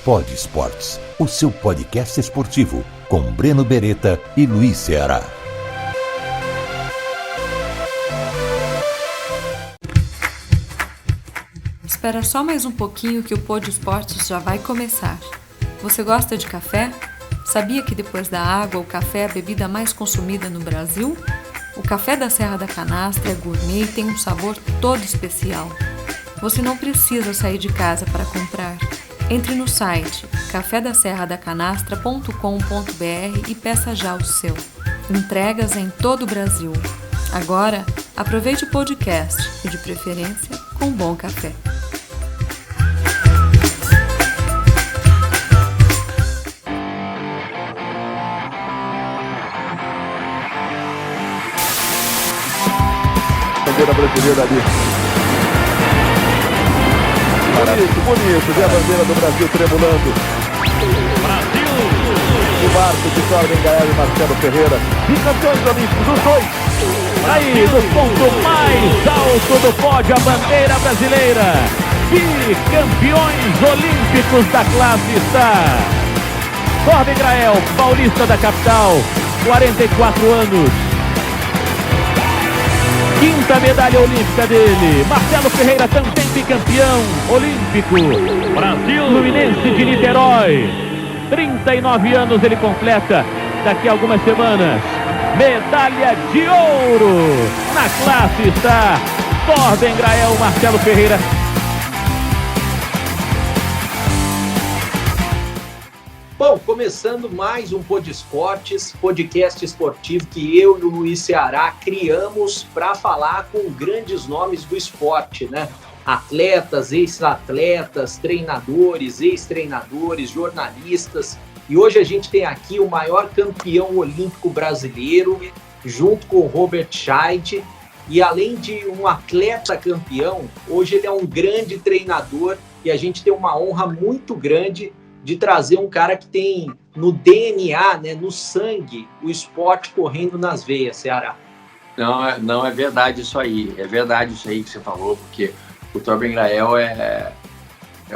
Pod Esportes, o seu podcast esportivo, com Breno Beretta e Luiz Ceará. Espera só mais um pouquinho que o Pod Esportes já vai começar. Você gosta de café? Sabia que depois da água, o café é a bebida mais consumida no Brasil? O café da Serra da Canastra é gourmet e tem um sabor todo especial. Você não precisa sair de casa para comprar. Entre no site cafedaserradacanastra.com.br e peça já o seu. Entregas em todo o Brasil. Agora, aproveite o podcast e, de preferência, com bom café. Bandeira brasileira ali. Bonito, vê a bandeira do Brasil tremulando. Brasil! O barco de Torben Gael e Marcelo Ferreira, bicampeões olímpicos, os dois. Aí, no ponto mais alto do pódio, a bandeira brasileira. Bicampeões olímpicos da classe está Torben Gael, paulista da capital, 44 anos. Quinta medalha olímpica dele. Marcelo Ferreira também bicampeão olímpico. Brasil. Fluminense de Niterói. 39 anos ele completa daqui a algumas semanas. Medalha de ouro. Na classe está Torben Gael, Marcelo Ferreira. Bom, começando mais um Pod Esportes, podcast esportivo que eu e o Luiz Ceará criamos para falar com grandes nomes do esporte, né? Atletas, ex-atletas, treinadores, ex-treinadores, jornalistas. E hoje a gente tem aqui o maior campeão olímpico brasileiro, junto com o Robert Scheid. E além de um atleta campeão, hoje ele é um grande treinador e a gente tem uma honra muito grande de trazer um cara que tem no DNA, né, no sangue, o esporte correndo nas veias, Ceará. Não, é verdade isso aí. É verdade isso aí que você falou, porque o Torben Gael é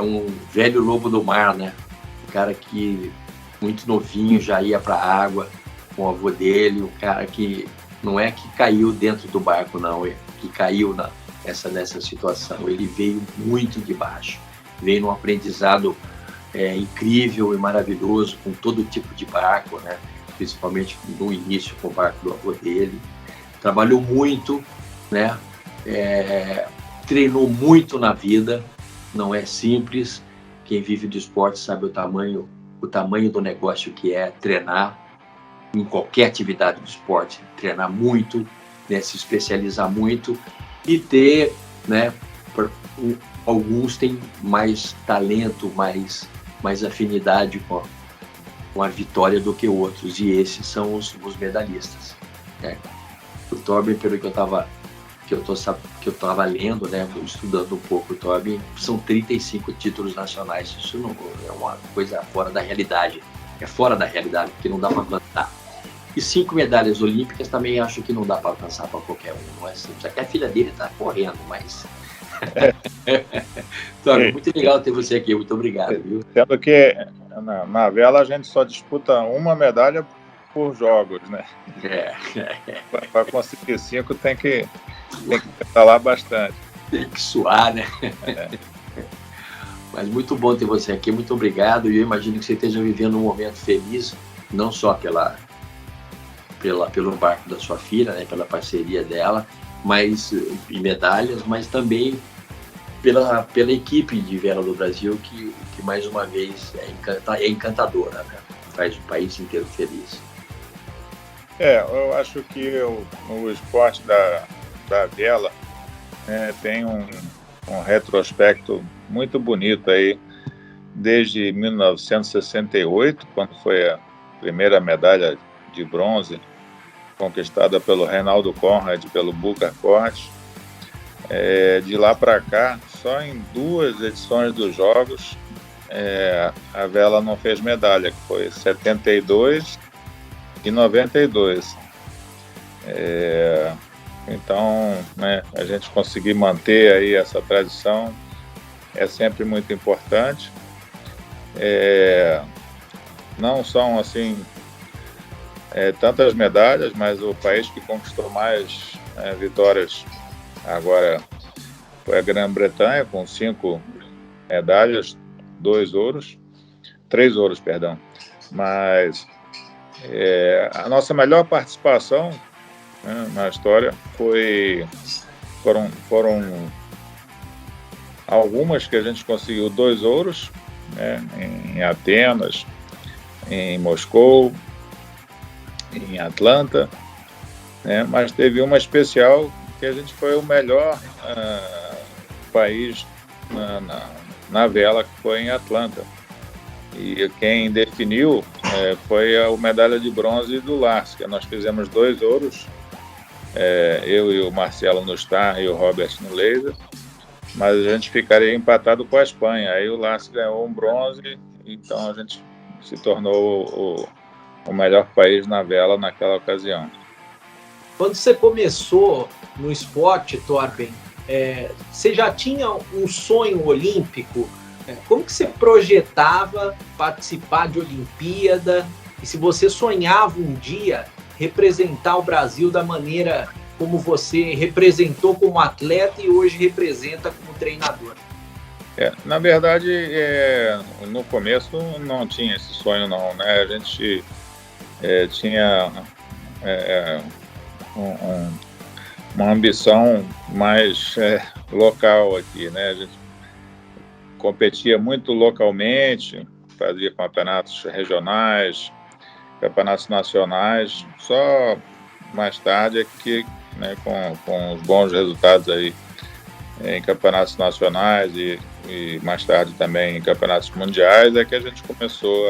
um velho lobo do mar, né? Um cara que, muito novinho, já ia para a água com o avô dele, um cara que não é que caiu dentro do barco, não, é que caiu nessa situação. Ele veio muito de baixo, veio num aprendizado incrível e maravilhoso com todo tipo de barco, né? Principalmente no início com o barco do avô dele. Trabalhou muito, né? Treinou muito na vida, não é simples. Quem vive do esporte sabe o tamanho do negócio que é treinar em qualquer atividade do esporte, treinar muito, né? Se especializar muito e ter, né? Alguns têm mais talento, mais afinidade com a vitória do que outros, e esses são os medalhistas, né? O Torben, pelo que eu estava lendo, né, estudando um pouco o Torben, são 35 títulos nacionais. Isso não é uma coisa fora da realidade, porque não dá para alcançar. E 5 medalhas olímpicas também acho que não dá para alcançar para qualquer um, não é simples. Aqui a filha dele está correndo, mas Torben, muito legal ter você aqui, muito obrigado, viu? Sendo que na vela a gente só disputa uma medalha por jogos, né? Para conseguir 5 tem que pedalar bastante. Tem que suar, né? Mas muito bom ter você aqui, muito obrigado. E eu imagino que você esteja vivendo um momento feliz, não só pelo barco da sua filha, né? Pela parceria dela, e medalhas, mas também pela equipe de vela do Brasil, que mais uma vez é encantadora, né? Faz o país inteiro feliz. Eu acho que o esporte da vela tem um retrospecto muito bonito aí, desde 1968, quando foi a primeira medalha de bronze conquistada pelo Reinaldo Conrad e pelo Booker Cortes. De lá para cá, só em 2 edições dos Jogos, a vela não fez medalha, que foi 72 e 92. Então, né, a gente conseguir manter aí essa tradição é sempre muito importante. não são assim tantas medalhas, mas o país que conquistou mais vitórias agora foi a Grã-Bretanha, com 5 medalhas, 3 ouros, perdão. Mas a nossa melhor participação, né, na história foram algumas que a gente conseguiu 2 ouros, né, em Atenas, em Moscou, em Atlanta, né, mas teve uma especial que a gente foi o melhor país na vela, que foi em Atlanta. E quem definiu foi a medalha de bronze do Lars, que nós fizemos 2 ouros, eu e o Marcelo no Star e o Robert no laser, mas a gente ficaria empatado com a Espanha. Aí o Lars ganhou um bronze, então a gente se tornou o melhor país na vela naquela ocasião. Quando você começou no esporte, Torben, você já tinha um sonho olímpico? Como que você projetava participar de Olimpíada? E se você sonhava um dia representar o Brasil da maneira como você representou como atleta e hoje representa como treinador? Na verdade, no começo não tinha esse sonho não, né? A gente tinha uma ambição mais local aqui, né? A gente competia muito localmente, fazia campeonatos regionais, campeonatos nacionais, só mais tarde é que, né, com os bons resultados aí em campeonatos nacionais e mais tarde também em campeonatos mundiais, é que a gente começou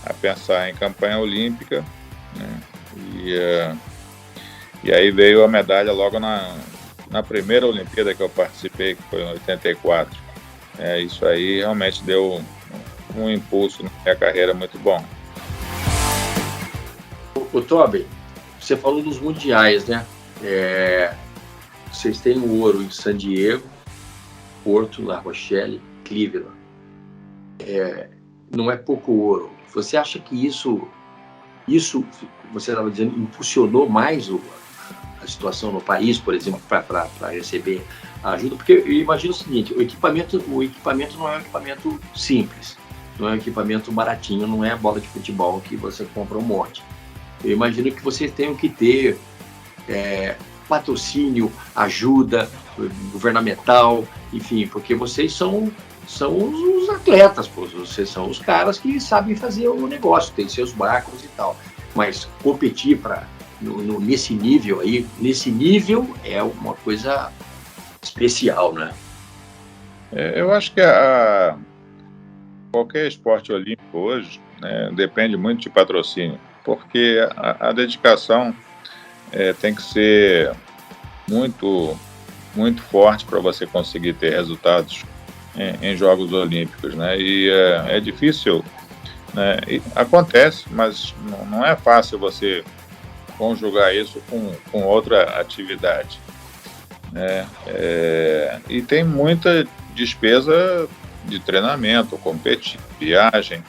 a pensar em campanha olímpica, né? E aí veio a medalha logo na primeira Olimpíada que eu participei, que foi em 84. Isso aí realmente deu um impulso na minha carreira muito bom. O Torben, você falou dos mundiais, né? Vocês têm o ouro em San Diego, Porto, La Rochelle, Cleveland. Não é pouco ouro. Você acha que isso você estava dizendo, impulsionou mais a situação no país, por exemplo, para receber ajuda? Porque eu imagino o seguinte: o equipamento não é um equipamento simples, não é um equipamento baratinho, não é a bola de futebol que você compra um monte. Eu imagino que vocês tenham que ter patrocínio, ajuda governamental, enfim, porque vocês são os atletas, vocês são os caras que sabem fazer o negócio, tem seus barcos e tal. Mas competir nesse nível é uma coisa especial, né? Eu acho que qualquer esporte olímpico hoje, né, depende muito de patrocínio, porque a dedicação tem que ser muito, muito forte para você conseguir ter resultados em Jogos Olímpicos, né? E é difícil, né? Acontece, mas não é fácil você conjugar isso com outra atividade, né? E tem muita despesa de treinamento, competir, viagem,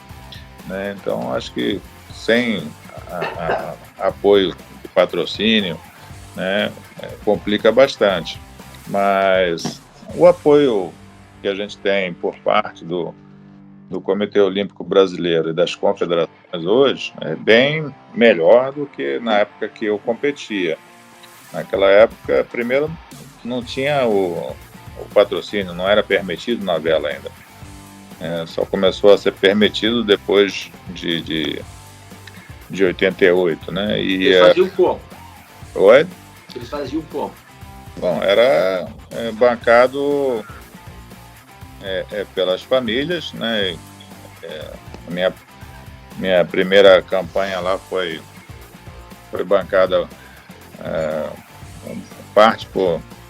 né? Então acho que sem apoio de patrocínio, né, complica bastante. Mas o apoio que a gente tem por parte do Comitê Olímpico Brasileiro e das confederações hoje é bem melhor do que na época que eu competia. Naquela época, primeiro, não tinha o patrocínio, não era permitido na vela ainda. Só começou a ser permitido depois de 88, né? E eles faziam como? Oi? Eles faziam como? Bom, era bancado pelas famílias, né? Minha primeira campanha lá foi bancada parte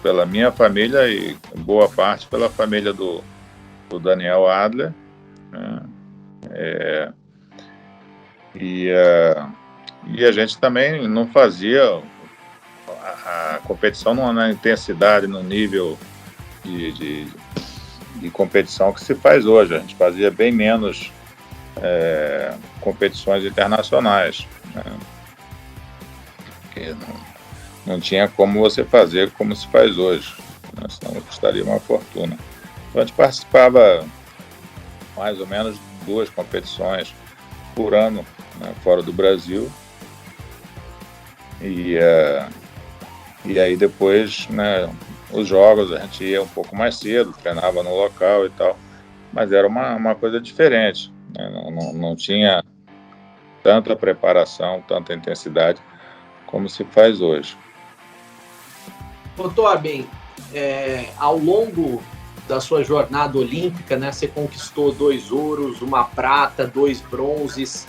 pela minha família e boa parte pela família do Daniel Adler, né? E a gente também não fazia a competição na intensidade, no nível de competição que se faz hoje. A gente fazia bem menos competições internacionais, né? Porque não tinha como você fazer como se faz hoje, né? Senão custaria uma fortuna. Então a gente participava mais ou menos de 2 competições por ano, né, fora do Brasil. E aí depois, né, os jogos a gente ia um pouco mais cedo, treinava no local e tal, mas era uma coisa diferente, né? Não tinha tanta preparação, tanta intensidade como se faz hoje. Ô, Torben, ao longo da sua jornada olímpica, né, você conquistou 2 ouros, 1 prata, 2 bronzes.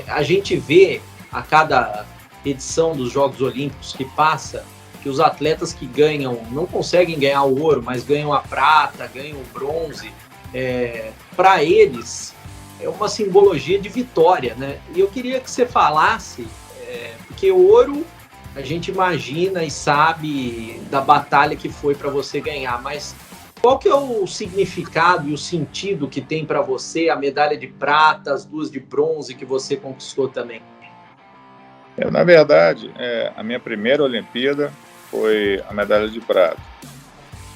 A gente vê a cada edição dos Jogos Olímpicos que passa que os atletas que ganham, não conseguem ganhar o ouro, mas ganham a prata, ganham o bronze. Para eles, é uma simbologia de vitória, né? E eu queria que você falasse, porque o ouro a gente imagina e sabe da batalha que foi para você ganhar, mas qual que é o significado e o sentido que tem para você a medalha de prata, as 2 de bronze que você conquistou também? Na verdade, a minha primeira Olimpíada foi a medalha de prata.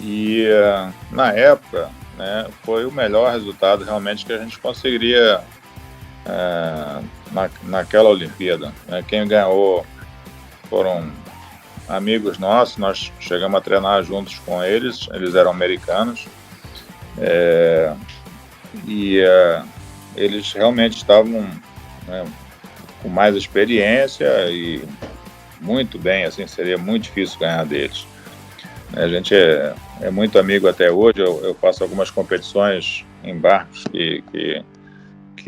E na época, né, foi o melhor resultado realmente que a gente conseguiria naquela Olimpíada, né? Quem ganhou foram amigos nossos, nós chegamos a treinar juntos com eles eram americanos, e eles realmente estavam, né, com mais experiência e muito bem, assim, seria muito difícil ganhar deles. A gente é muito amigo até hoje, eu faço algumas competições em barcos que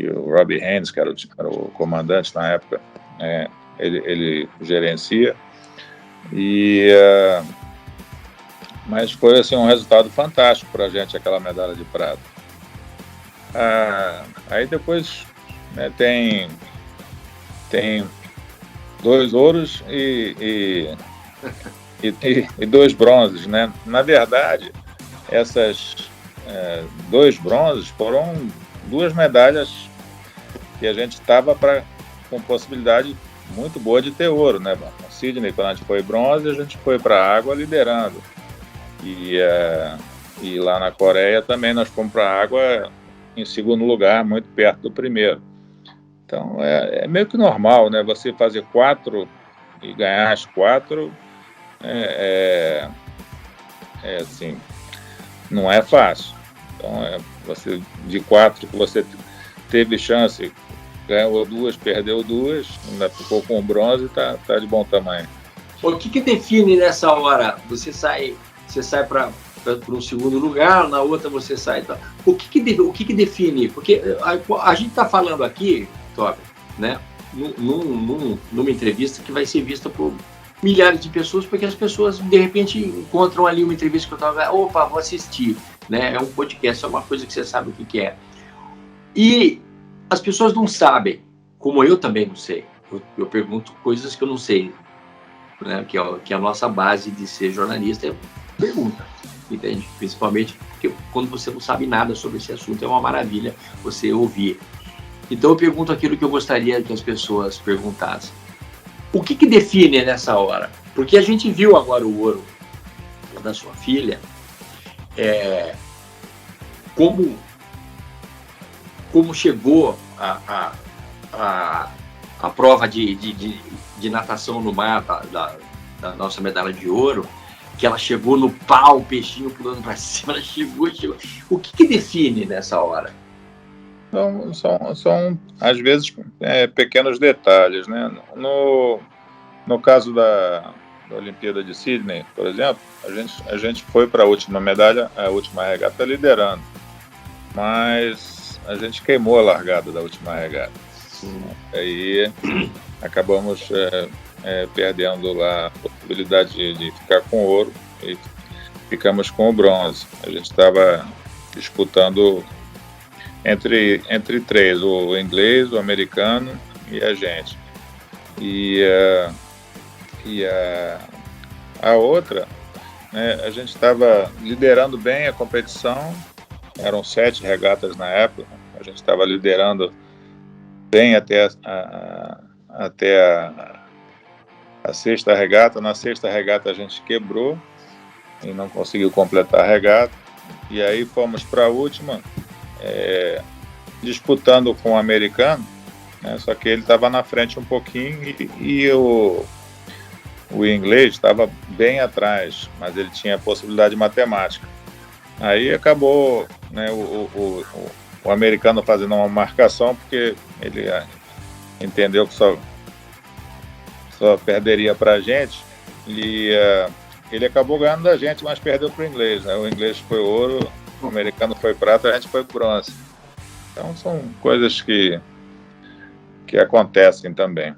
o Robbie Haynes, que era o comandante na época, ele gerencia, mas foi assim, um resultado fantástico para a gente, aquela medalha de prata. Aí depois, né, tem 2 ouros e 2 bronzes, né? Na verdade, essas 2 bronzes foram 2 medalhas que a gente estava com possibilidade muito boa de ter ouro, né? No Sydney, quando a gente foi bronze, a gente foi para a água liderando. E lá na Coreia também nós fomos para a água em segundo lugar, muito perto do primeiro. Então é meio que normal, né? Você fazer 4 e ganhar as 4 assim, não é fácil. Então você de 4 que você teve chance, ganhou 2, perdeu 2, ainda ficou com o bronze, tá de bom tamanho. O que define nessa hora? Você sai para um segundo lugar, na outra você sai. Tá? O que define? Porque a gente está falando aqui, Torben, né, numa entrevista que vai ser vista por milhares de pessoas, porque as pessoas de repente encontram ali uma entrevista que eu estava, opa, vou assistir, né? É um podcast, é uma coisa que você sabe o que é. E as pessoas não sabem, como eu também não sei. Eu pergunto coisas que eu não sei, né? Que é a nossa base de ser jornalista, é pergunta, entende? Principalmente porque quando você não sabe nada sobre esse assunto, é uma maravilha você ouvir. Então eu pergunto aquilo que eu gostaria que as pessoas perguntassem. O que define nessa hora? Porque a gente viu agora o ouro da sua filha, como chegou a prova de natação no mar da nossa medalha de ouro, que ela chegou no pau, o peixinho pulando para cima, ela chegou. O que define nessa hora? São às vezes, pequenos detalhes, né? No caso da Olimpíada de Sydney, por exemplo, a gente foi para a última medalha, a última regata liderando, mas a gente queimou a largada da última regata. Aí acabamos perdendo lá a possibilidade de ficar com ouro e ficamos com o bronze. A gente estava disputando entre 3, o inglês, o americano e a gente. E a outra, né, a gente estava liderando bem a competição eram 7 regatas na época, a gente estava liderando bem até a sexta regata. Na sexta regata a gente quebrou e não conseguiu completar a regata, e aí fomos para a última, disputando com o americano, né, só que ele estava na frente um pouquinho e o inglês estava bem atrás, mas ele tinha possibilidade matemática. Aí acabou, né, o americano fazendo uma marcação, porque ele entendeu que só perderia para a gente, e ele acabou ganhando da gente, mas perdeu para o inglês, né? O inglês foi ouro, o americano foi prata, a gente foi bronze. Então são coisas que acontecem também. O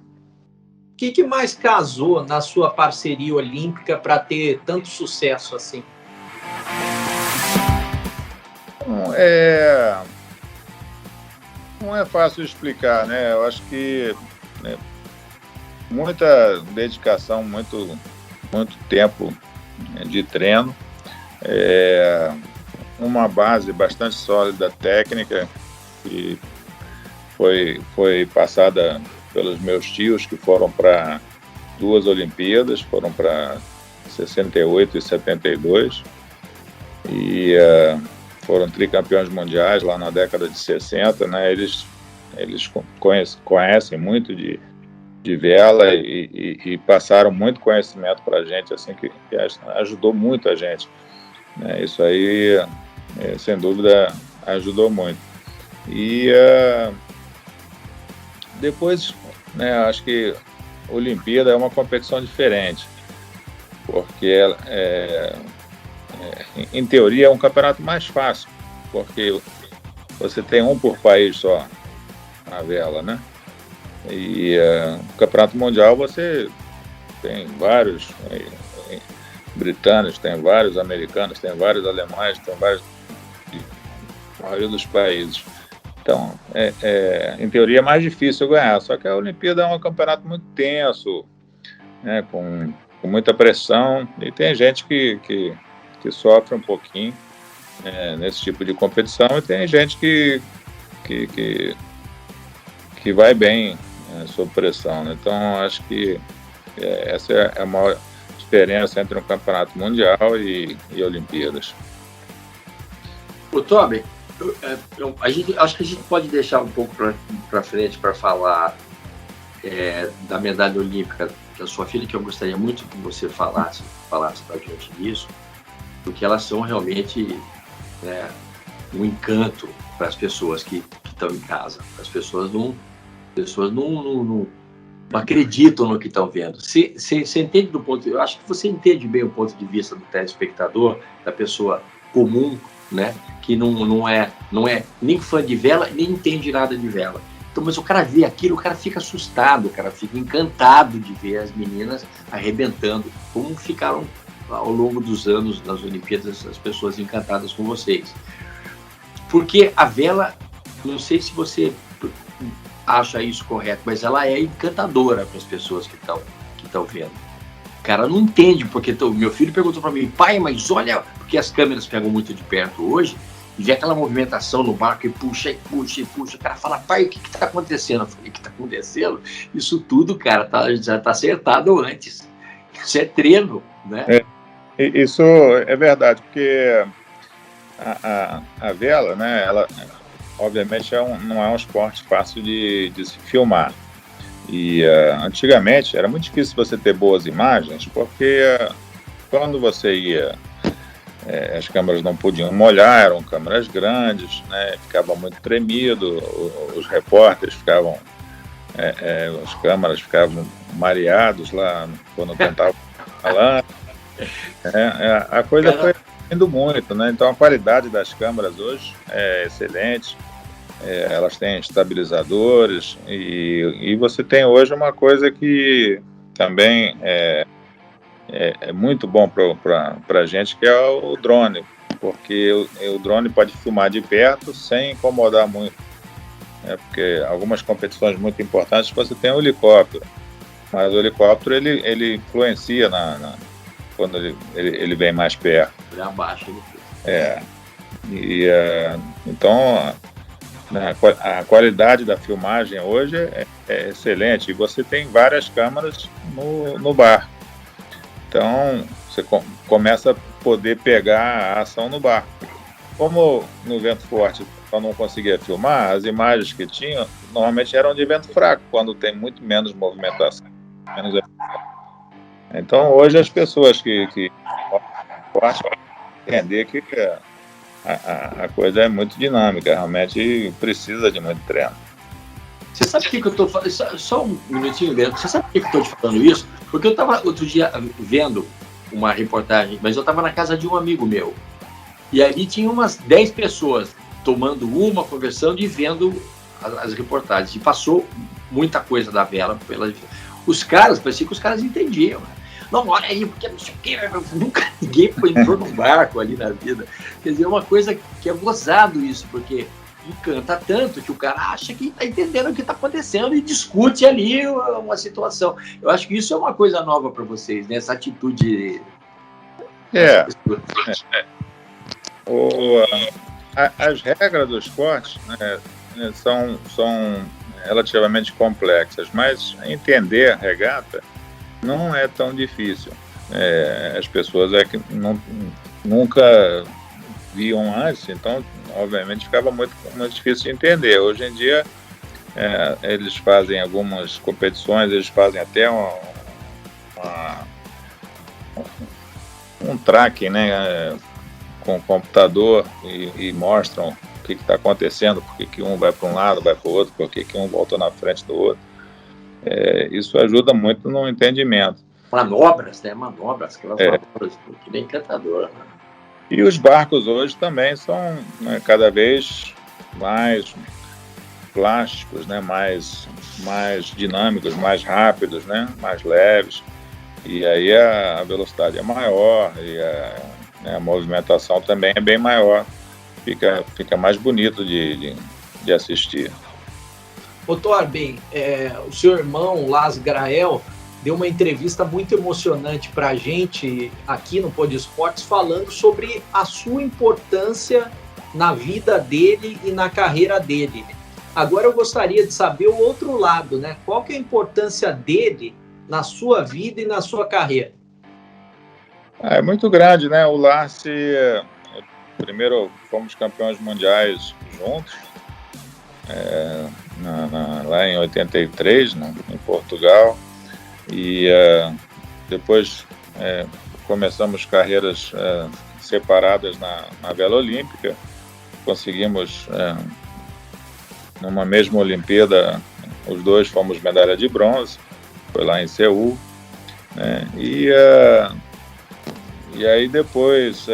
que mais casou na sua parceria olímpica para ter tanto sucesso assim? Não é fácil de explicar, né? Eu acho que, né, muita dedicação, muito tempo, né, de treino, uma base bastante sólida técnica, que foi passada pelos meus tios, que foram para 2 Olimpíadas, foram para 68 e 72, e foram tricampeões mundiais lá na década de 60, né? Eles conhecem muito de vela e passaram muito conhecimento para a gente, assim, que ajudou muito a gente, né? Isso aí, sem dúvida, ajudou muito. E depois, né, acho que a Olimpíada é uma competição diferente, porque em teoria é um campeonato mais fácil, porque você tem um por país só na vela, né? E no campeonato mundial você tem vários britânicos, tem vários americanos, tem vários alemães, tem vários da maioria dos países. Então, em teoria é mais difícil ganhar, só que a Olimpíada é um campeonato muito tenso, né, com muita pressão, e tem gente que sofre um pouquinho nesse tipo de competição, e tem gente que vai bem, sob pressão, né? Então, acho que essa é a maior diferença entre um campeonato mundial e Olimpíadas. O Toby, acho que a gente pode deixar um pouco para frente para falar da medalha olímpica da sua filha, que eu gostaria muito que você falasse para a gente disso, porque elas são realmente um encanto para as pessoas que estão em casa. As pessoas não acreditam no que estão vendo. Você entende eu acho que você entende bem o ponto de vista do telespectador, da pessoa comum, né, que não é nem fã de vela, nem entende nada de vela. Então, mas o cara vê aquilo, o cara fica assustado, o cara fica encantado de ver as meninas arrebentando, como ficaram ao longo dos anos nas Olimpíadas as pessoas encantadas com vocês. Porque a vela, não sei se você acha isso correto, mas ela é encantadora para as pessoas que estão vendo. O cara não entende, porque meu filho perguntou para mim, pai, mas olha, porque as câmeras pegam muito de perto hoje, e vê aquela movimentação no barco e puxa, o cara fala, pai, o que está acontecendo? Eu falei, o que está acontecendo? Isso tudo, cara, já está acertado antes. Isso é treino, né? Isso é verdade, porque a vela, né, ela obviamente não é um esporte fácil de se filmar. E antigamente era muito difícil você ter boas imagens, porque quando você ia, as câmeras não podiam molhar, eram câmeras grandes, né, ficava muito tremido, os repórteres ficavam, as câmeras ficavam mareados lá quando tentavam falar. A coisa foi indo muito, né? Então a qualidade das câmeras hoje é excelente. Elas têm estabilizadores e você tem hoje uma coisa que também é muito bom para a gente, que é o drone, porque o drone pode filmar de perto sem incomodar muito, né? Porque algumas competições muito importantes você tem o helicóptero, mas o helicóptero ele influencia quando ele vem mais perto. Ele abaixa ele. Então a qualidade da filmagem hoje é excelente, e você tem várias câmeras no barco. Então você começa a poder pegar a ação no barco. Como no vento forte eu não conseguia filmar, as imagens que tinham normalmente eram de vento fraco, quando tem muito menos movimentação. Então hoje as pessoas que gostam de entender que a coisa é muito dinâmica, realmente precisa de muito treino. Você sabe por que eu estou falando? Só um minutinho, Leandro. Você sabe por que eu estou te falando isso? Porque eu estava outro dia vendo uma reportagem, mas eu estava na casa de um amigo meu. E ali tinha umas 10 pessoas tomando conversando e vendo as reportagens. E passou muita coisa da vela. Os caras, parecia que os caras entendiam. Né? Não, olha aí, porque não sei o quê. Nunca ninguém entrou num barco ali na vida. Quer dizer, é uma coisa que é gozado isso, porque encanta tanto que o cara acha que está entendendo o que está acontecendo e discute ali uma situação. Eu acho que isso é uma coisa nova para vocês, né? Essa atitude. As regras do esporte, né, são relativamente complexas, mas entender a regata não é tão difícil. As pessoas que nunca viam antes, então obviamente ficava muito difícil de entender. Hoje em dia eles fazem algumas competições, eles fazem até um tracking, né, com o computador e mostram o que está acontecendo, por que um vai para um lado, vai para o outro, por que um volta na frente do outro. Isso ajuda muito no entendimento. Manobras, né? Manobras, aquelas manobras que bem encantadora. Né? E os barcos hoje também são, né, cada vez mais plásticos, né? mais dinâmicos, mais rápidos, né? Mais leves. E aí a velocidade é maior e a movimentação também é bem maior. Fica mais bonito de assistir. Ô Torben, o seu irmão, Lars Grael, deu uma entrevista muito emocionante para a gente aqui no Pod Esportes, falando sobre a sua importância na vida dele e na carreira dele. Agora eu gostaria de saber o outro lado, né? Qual que é a importância dele na sua vida e na sua carreira? É muito grande, né? O Lars, primeiro fomos campeões mundiais juntos, lá em 83, em Portugal, e depois começamos carreiras separadas na vela olímpica. Conseguimos, numa mesma Olimpíada, os dois fomos medalha de bronze, foi lá em Seul, né? E aí depois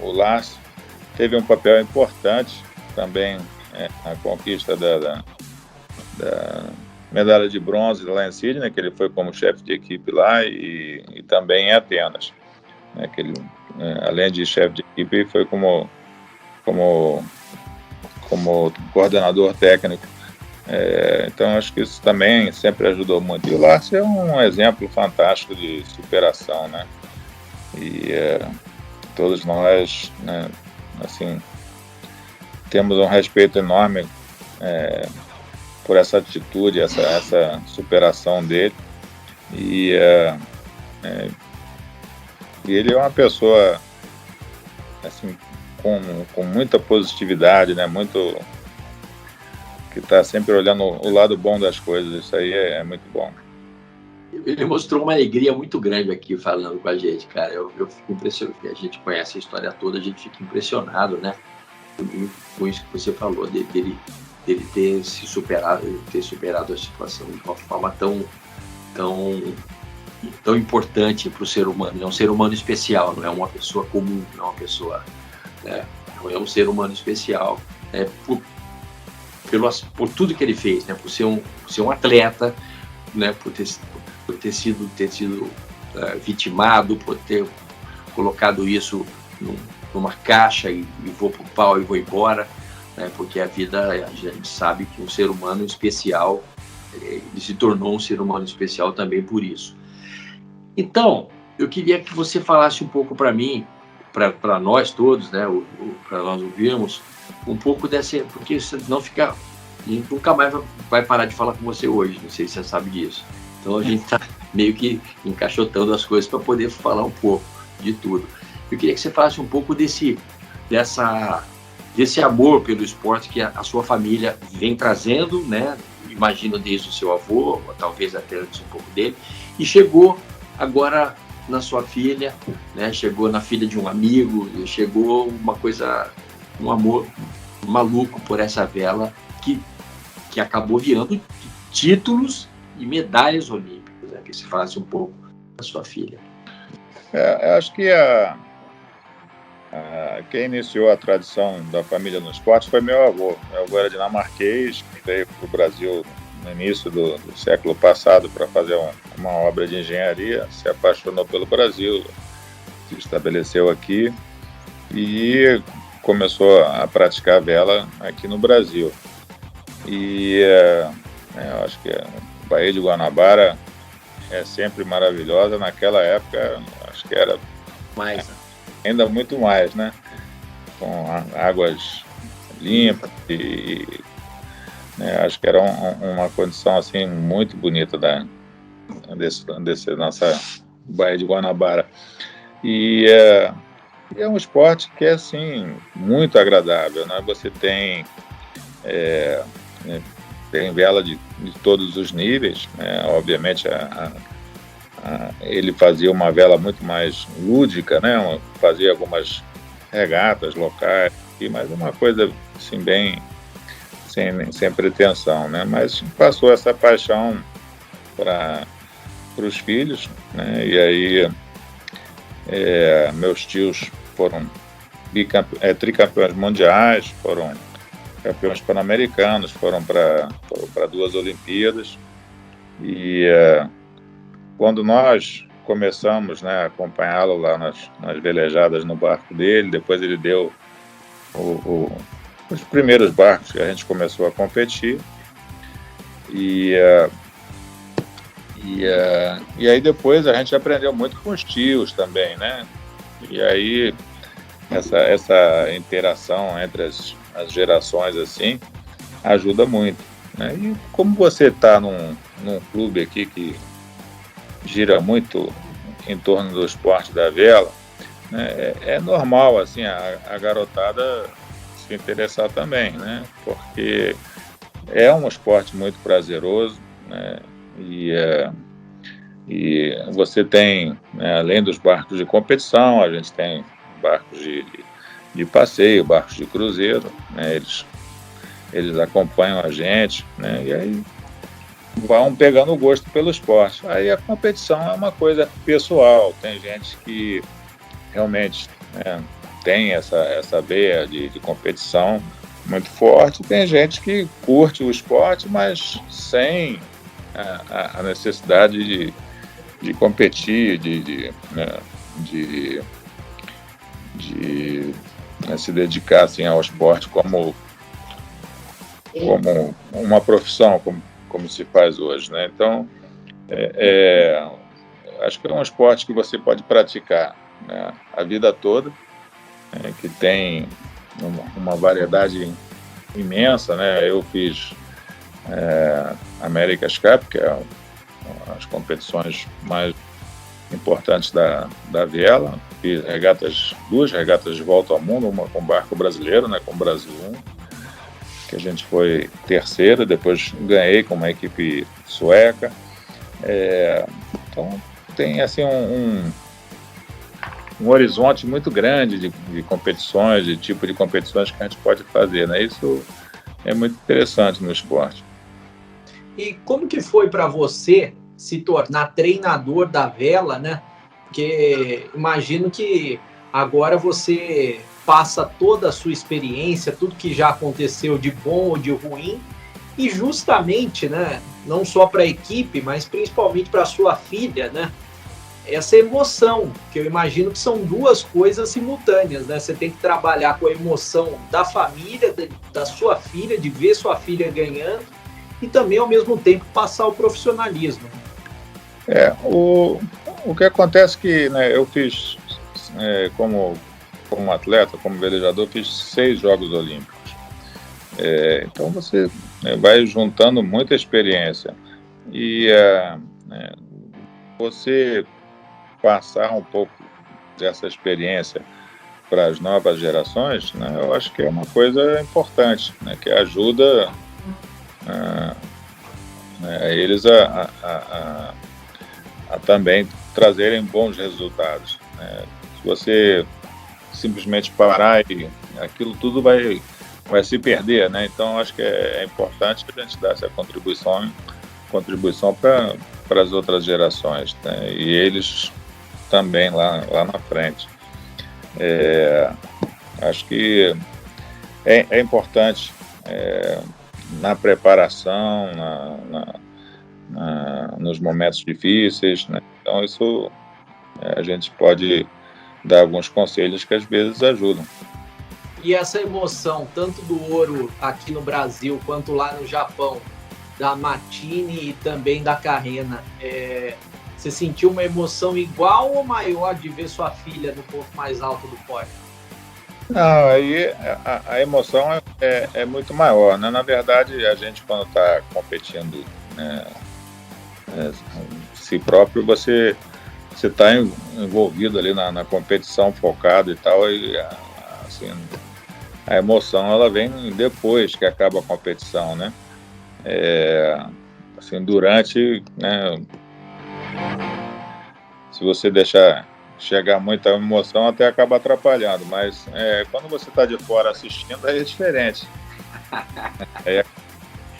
o Lars teve um papel importante também na conquista da medalha de bronze lá em Sydney, que ele foi como chefe de equipe lá, e também em Atenas, né, que ele, além de chefe de equipe, foi como coordenador técnico. Então acho que isso também sempre ajudou muito. E o Lars é um exemplo fantástico de superação, né? E todos nós, né, assim, temos um respeito enorme por essa atitude, essa superação dele. E ele é uma pessoa, assim, com muita positividade, né? Muito, que está sempre olhando o lado bom das coisas. Isso aí é muito bom. Ele mostrou uma alegria muito grande aqui falando com a gente, cara. Eu fico impressionado. A gente conhece a história toda, a gente fica impressionado, né? Com isso que você falou, dele ter superado a situação de uma forma tão importante para o ser humano. É um ser humano especial, não é uma pessoa comum, não é uma pessoa, né? Não é um ser humano especial, né? Por tudo que ele fez, né? Por ser um atleta, né? Por ter sido vitimado, por ter colocado isso numa caixa e vou pro pau e vou embora, né? Porque a vida, a gente sabe que um ser humano especial, ele se tornou um ser humano especial também por isso. Então, eu queria que você falasse um pouco para mim para nós todos, né, para nós ouvirmos, um pouco dessa, porque senão a gente nunca mais vai parar de falar com você hoje, não sei se você sabe disso. Então a gente está meio que encaixotando as coisas para poder falar um pouco de tudo. Eu queria que você falasse um pouco desse amor pelo esporte que a sua família vem trazendo, né? Imagino desde o seu avô, ou talvez até antes um pouco dele, e chegou agora na sua filha, né? Chegou na filha de um amigo, chegou um amor maluco por essa vela que acabou virando títulos e medalhas olímpicas, né? Que se falasse um pouco da sua filha. Eu acho que quem iniciou a tradição da família no esporte foi meu avô. Meu avô era dinamarquês, que veio para o Brasil no início do século passado para fazer uma obra de engenharia, se apaixonou pelo Brasil, se estabeleceu aqui e começou a praticar vela aqui no Brasil. E eu acho que a Baía de Guanabara é sempre maravilhosa. Naquela época, acho que era mais, ainda muito mais, né? Com águas limpas e acho que era uma condição assim muito bonita desse nossa Baía de Guanabara. E é um esporte que é assim muito agradável, né? Você tem vela de todos os níveis, né? Obviamente ele fazia uma vela muito mais lúdica, né? Fazia algumas regatas locais, mas uma coisa assim bem sem pretensão, né? Mas passou essa paixão para os filhos, né? E aí meus tios foram tricampeões mundiais, foram campeões pan-americanos, foram para 2 Olimpíadas. E quando nós começamos, né, a acompanhá-lo lá nas velejadas no barco dele, depois ele deu os primeiros barcos que a gente começou a competir. E aí depois a gente aprendeu muito com os tios também, né? E aí essa interação entre as gerações assim ajuda muito, né? E como você está num clube aqui que gira muito em torno do esporte da vela, né? É normal assim a garotada se interessar também, né? Porque é um esporte muito prazeroso, né? E você tem, né, além dos barcos de competição, a gente tem barcos de passeio, barcos de cruzeiro, né? Eles acompanham a gente, né? E aí vão pegando o gosto pelo esporte. Aí a competição é uma coisa pessoal, tem gente que realmente, né, tem essa veia de competição muito forte, tem gente que curte o esporte, mas sem a necessidade de competir, de se dedicar assim, ao esporte como uma profissão, como se faz hoje, né? Então, acho que é um esporte que você pode praticar, né, a vida toda, que tem uma variedade imensa, né? Eu fiz America's Cup, que é as competições mais importantes da vela. Fiz duas regatas de volta ao mundo, uma com barco brasileiro, né, com o Brasil 1, que a gente foi terceiro, depois ganhei com uma equipe sueca. Então tem assim um horizonte muito grande de competições, de tipo de competições que a gente pode fazer, né? Isso é muito interessante no esporte. E como que foi para você se tornar treinador da vela, né? Porque imagino que agora você passa toda a sua experiência, tudo que já aconteceu de bom ou de ruim, e justamente, né, não só para a equipe, mas principalmente para a sua filha, né? Essa emoção, que eu imagino que são duas coisas simultâneas, né? Você tem que trabalhar com a emoção da família, da sua filha, de ver sua filha ganhando, e também, ao mesmo tempo, passar o profissionalismo. O que acontece é que, né, eu fiz, como como atleta, como velejador, fiz 6 Jogos Olímpicos. Então você vai juntando muita experiência. E você passar um pouco dessa experiência para as novas gerações, né, eu acho que é uma coisa importante, né, que ajuda eles a também trazerem bons resultados. Se você simplesmente parar, e aquilo tudo vai se perder, né? Então acho que é importante que a gente dê essa contribuição para as outras gerações, né? E eles também lá na frente. Acho que é importante na preparação, nos momentos difíceis, né? Então isso a gente pode dar alguns conselhos que às vezes ajudam. E essa emoção, tanto do ouro aqui no Brasil quanto lá no Japão, da Martini e também da Carrena, você sentiu uma emoção igual ou maior de ver sua filha no ponto mais alto do pódio? Não, aí a emoção é muito maior, né? Na verdade, a gente, quando está competindo, né, si próprio, você está envolvido ali na competição, focado e tal, e assim, a emoção ela vem depois que acaba a competição, né? Assim, durante, né, se você deixar chegar muita emoção, até acaba atrapalhando, mas quando você está de fora assistindo, aí é diferente.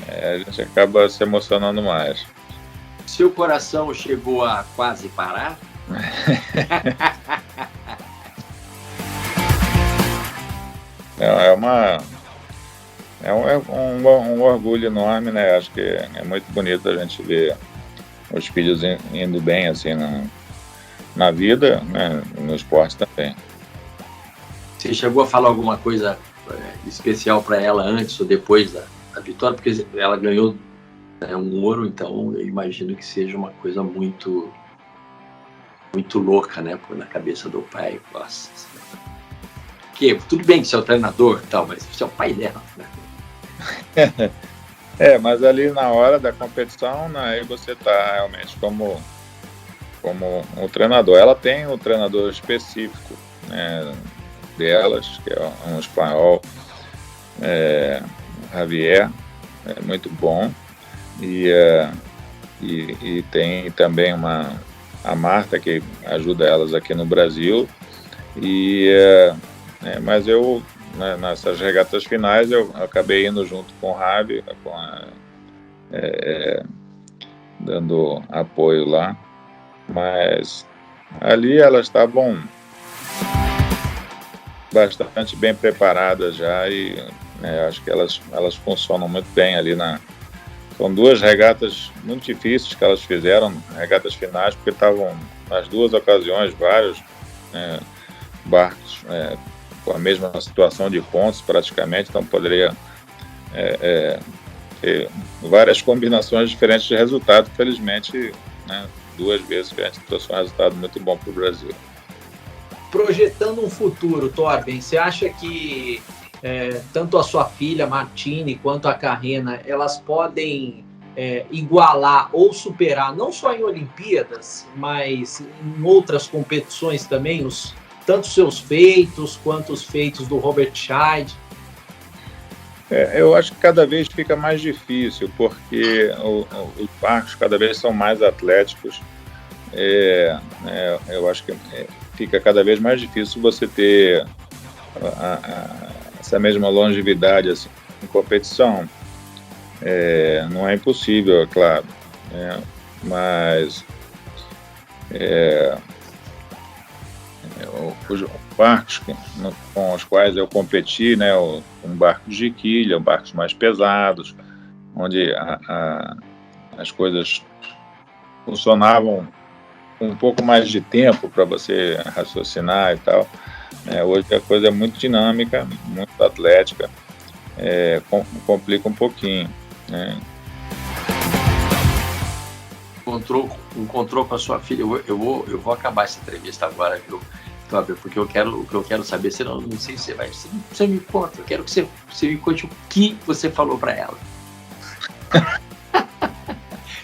A gente acaba se emocionando mais. Seu coração chegou a quase parar? Um orgulho enorme, né? Acho que é muito bonito a gente ver os filhos indo bem assim na vida, né? No esporte também. Você chegou a falar alguma coisa especial para ela antes ou depois da vitória? Porque ela ganhou um ouro, então eu imagino que seja uma coisa muito louca, né? Na cabeça do pai. Nossa. Porque tudo bem que você é o treinador e tal, mas você é o pai dela, né? Mas ali na hora da competição, né, aí você está realmente como um treinador. Ela tem um treinador específico, né, delas, que é um espanhol, Javier, muito bom. E tem também a Marta, que ajuda elas aqui no Brasil. Mas eu, né, nessas regatas finais, eu acabei indo junto com o Javi, dando apoio lá. Mas ali elas estavam bastante bem preparadas já, e acho que elas funcionam muito bem ali São 2 regatas muito difíceis que elas fizeram, regatas finais, porque estavam nas 2 ocasiões vários barcos com a mesma situação de pontos praticamente, então poderia ter várias combinações diferentes de resultado. Felizmente, né, 2 vezes que a gente trouxe um resultado muito bom para o Brasil. Projetando um futuro, Torben, você acha que tanto a sua filha, Martini, quanto a Carrena, elas podem igualar ou superar, não só em Olimpíadas, mas em outras competições também, tanto seus feitos quanto os feitos do Robert Scheid? Eu acho que cada vez fica mais difícil, porque os barcos cada vez são mais atléticos. Eu acho que fica cada vez mais difícil você ter essa mesma longevidade assim, em competição. Não é impossível, é claro, mas os barcos com os quais eu competi, né, um barco de quilha, barcos mais pesados, onde as coisas funcionavam com um pouco mais de tempo para você raciocinar e tal. Hoje a coisa é muito dinâmica, muito atlética, complica um pouquinho, né? Encontrou com a sua filha. Eu vou acabar essa entrevista agora, viu? Tobi, porque o que eu quero saber, senão não sei se você vai. Você me conta, eu quero que você me conte o que você falou para ela.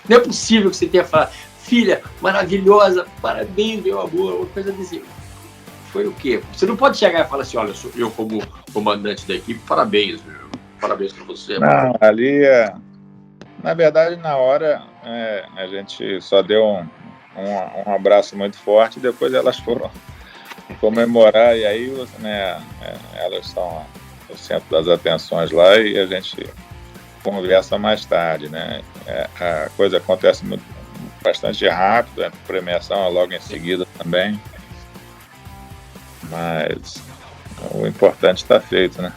Não é possível que você tenha falado, filha, maravilhosa, parabéns, meu amor, uma coisa desse. Foi o quê? Você não pode chegar e falar assim, olha, eu como comandante da equipe, parabéns para você. Não, ali, na verdade, na hora, a gente só deu um abraço muito forte e depois elas foram comemorar, e aí, né, elas são o centro das atenções lá e a gente conversa mais tarde, né? A coisa acontece bastante rápido, a premiação é logo em seguida também, mas o importante está feito, né?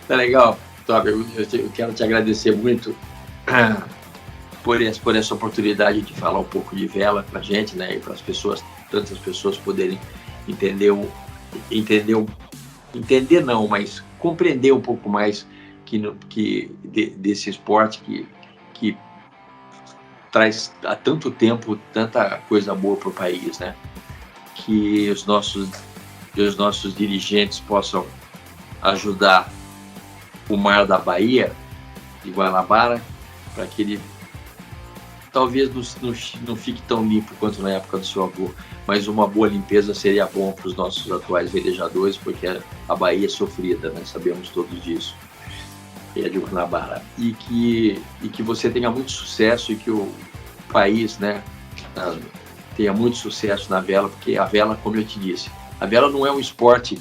Tá legal, Tobi, eu quero te agradecer muito por essa oportunidade de falar um pouco de vela pra gente, né, e para as pessoas, tantas pessoas poderem mas compreender um pouco mais desse esporte que traz há tanto tempo tanta coisa boa para o país, né? Que os nossos dirigentes possam ajudar o mar da Bahia, de Guanabara, para que ele talvez não fique tão limpo quanto na época do seu avô, mas uma boa limpeza seria bom para os nossos atuais velejadores, porque a Bahia é sofrida, né? Sabemos todos disso, é de Guanabara, e que você tenha muito sucesso e que o país, né, tenha muito sucesso na vela, porque a vela, como eu te disse, a vela não é um esporte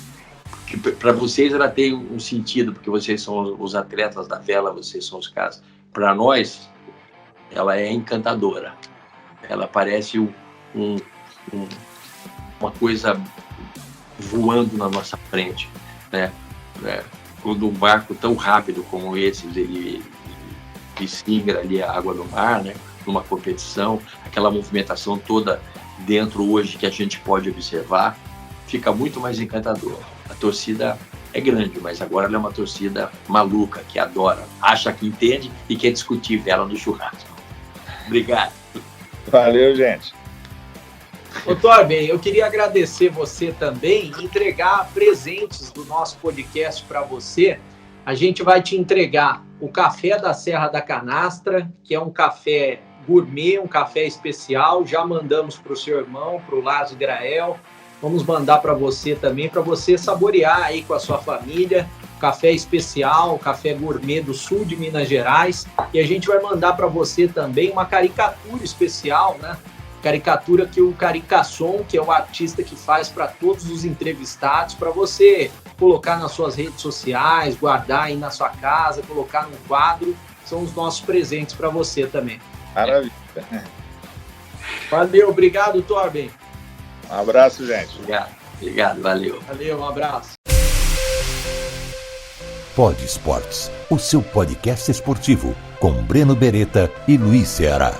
que para vocês ela tem um sentido, porque vocês são os atletas da vela, vocês são os caras. Para nós, ela é encantadora. Ela parece uma coisa voando na nossa frente, né? Quando um barco tão rápido como esse, ele singra ali a água do mar, né? Numa competição, aquela movimentação toda dentro hoje que a gente pode observar, fica muito mais encantador. A torcida é grande, mas agora ela é uma torcida maluca, que adora, acha que entende e quer discutir vela no churrasco. Obrigado. Valeu, gente. Ô, Torben, eu queria agradecer você também e entregar presentes do nosso podcast para você. A gente vai te entregar o café da Serra da Canastra, que é um café gourmet, um café especial. Já mandamos para o seu irmão, para o Lázaro Grael. Vamos mandar para você também, para você saborear aí com a sua família. Café especial, café gourmet do sul de Minas Gerais. E a gente vai mandar para você também uma caricatura especial, né? Caricatura que o Caricasson, que é o artista que faz para todos os entrevistados, para você colocar nas suas redes sociais, guardar aí na sua casa, colocar num quadro. São os nossos presentes para você também. Maravilha. Valeu, obrigado, Torben. Um abraço, gente. Obrigado, valeu. Valeu, um abraço. Pod Esportes, o seu podcast esportivo, com Breno Beretta e Luiz Ceará.